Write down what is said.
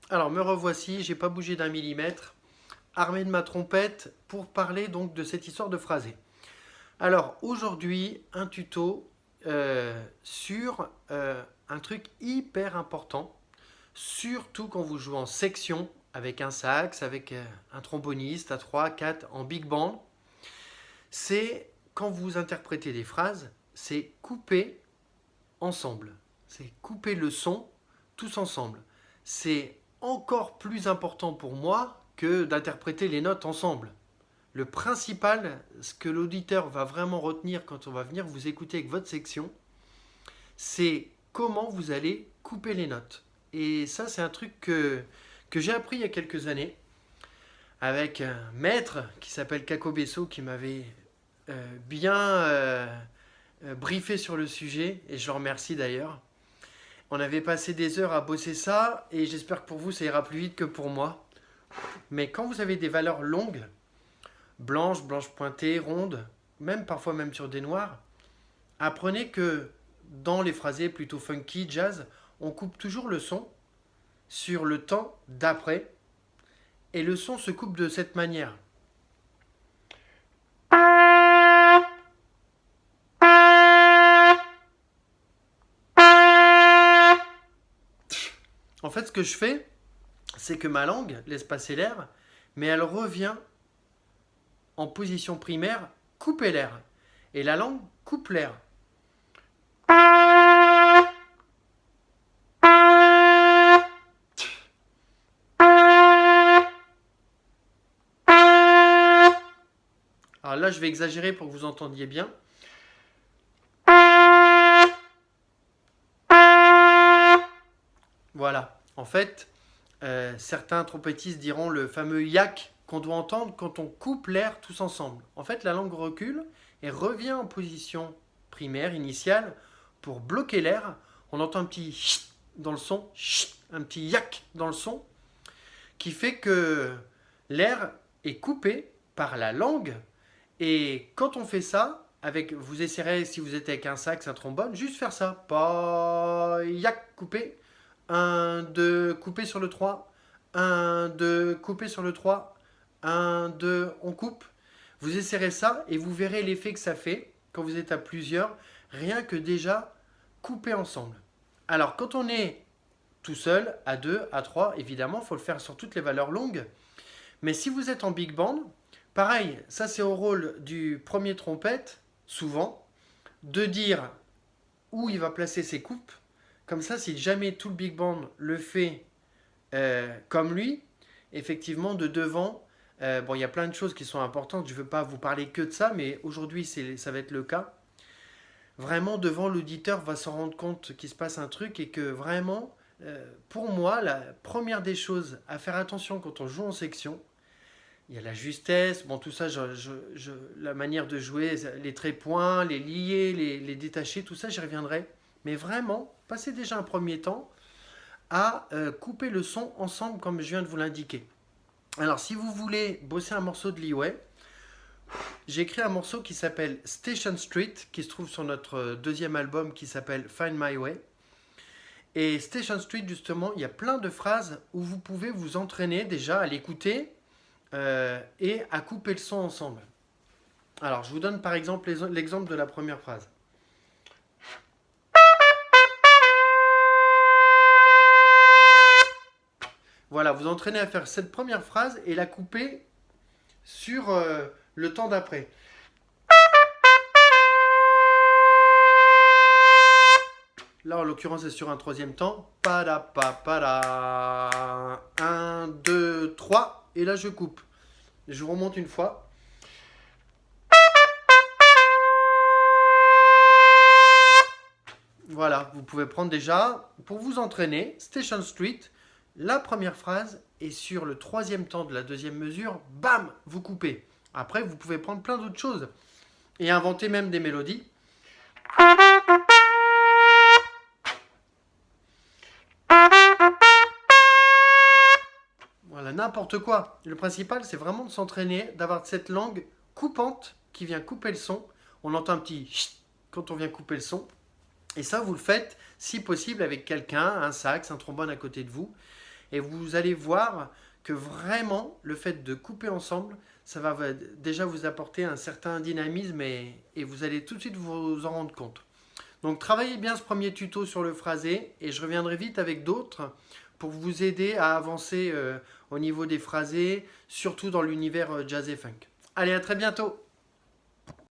Alors me revoici, j'ai pas bougé d'un millimètre, armé de ma trompette pour parler donc de cette histoire de phrasé. Alors aujourd'hui, un tuto sur un truc hyper important, surtout quand vous jouez en section avec un sax, avec un tromboniste à 3, 4 en big band. C'est quand vous interprétez des phrases, c'est couper ensemble. C'est couper le son tous ensemble. C'est encore plus important pour moi que d'interpréter les notes ensemble. Le principal, ce que l'auditeur va vraiment retenir quand on va venir vous écouter avec votre section, c'est comment vous allez couper les notes. Et ça, c'est un truc que j'ai appris il y a quelques années avec un maître qui s'appelle Kako Besso qui m'avait bien briefé sur le sujet, et je le remercie d'ailleurs. On avait passé des heures à bosser ça, et j'espère que pour vous, ça ira plus vite que pour moi. Mais quand vous avez des valeurs longues, blanches, blanches pointées, rondes, même parfois même sur des noirs, apprenez que dans les phrasés plutôt funky, jazz, on coupe toujours le son sur le temps d'après, et le son se coupe de cette manière. En fait, ce que je fais, c'est que ma langue laisse passer l'air, mais elle revient en position primaire, couper l'air. Et la langue coupe l'air. Alors là, je vais exagérer pour que vous entendiez bien. Voilà. En fait, certains trompettistes diront le fameux yak qu'on doit entendre quand on coupe l'air tous ensemble. En fait, la langue recule et revient en position primaire, initiale, pour bloquer l'air. On entend un petit chut dans le son, chut, un petit yak dans le son, qui fait que l'air est coupé par la langue. Et quand on fait ça, avec, vous essayerez, si vous êtes avec un sax, un trombone, juste faire ça. Pa, yak, coupé. Un 2 coupé sur le 3. Un 2 coupé sur le 3. Un 2 on coupe. Vous essayerez ça et vous verrez l'effet que ça fait quand vous êtes à plusieurs, rien que déjà couper ensemble. Alors quand on est tout seul, à 2, à 3, évidemment, il faut le faire sur toutes les valeurs longues. Mais si vous êtes en big band, pareil, ça c'est au rôle du premier trompette, souvent, de dire où il va placer ses coupes. Comme ça, si jamais tout le big band le fait comme lui, effectivement, de devant, bon, il y a plein de choses qui sont importantes, je ne veux pas vous parler que de ça, mais aujourd'hui, ça va être le cas. Vraiment, devant, l'auditeur va se rendre compte qu'il se passe un truc et que vraiment, pour moi, la première des choses à faire attention quand on joue en section, il y a la justesse, bon tout ça, la manière de jouer, les trépoints, les lier, les détacher, tout ça j'y reviendrai. Mais vraiment, passez déjà un premier temps à couper le son ensemble comme je viens de vous l'indiquer. Alors si vous voulez bosser un morceau de leeway, j'ai écrit un morceau qui s'appelle Station Street, qui se trouve sur notre deuxième album qui s'appelle Find My Way. Et Station Street, justement, il y a plein de phrases où vous pouvez vous entraîner déjà à l'écouter et à couper le son ensemble. Alors, je vous donne par exemple l'exemple de la première phrase. Voilà, vous entraînez à faire cette première phrase et la couper sur le temps d'après. Là, en l'occurrence, c'est sur un troisième temps. Pada, pa, pada. 1, 2, 3. Et là, je coupe. Je remonte une fois. Voilà, vous pouvez prendre déjà, pour vous entraîner, Station Street, la première phrase, et sur le troisième temps de la deuxième mesure, bam, vous coupez. Après, vous pouvez prendre plein d'autres choses et inventer même des mélodies. Voilà, n'importe quoi. Le principal, c'est vraiment de s'entraîner, d'avoir cette langue coupante qui vient couper le son. On entend un petit chut quand on vient couper le son. Et ça, vous le faites, si possible, avec quelqu'un, un sax, un trombone à côté de vous. Et vous allez voir que vraiment, le fait de couper ensemble, ça va déjà vous apporter un certain dynamisme et vous allez tout de suite vous en rendre compte. Donc travaillez bien ce premier tuto sur le phrasé et je reviendrai vite avec d'autres pour vous aider à avancer au niveau des phrasés, surtout dans l'univers jazz et funk. Allez, à très bientôt!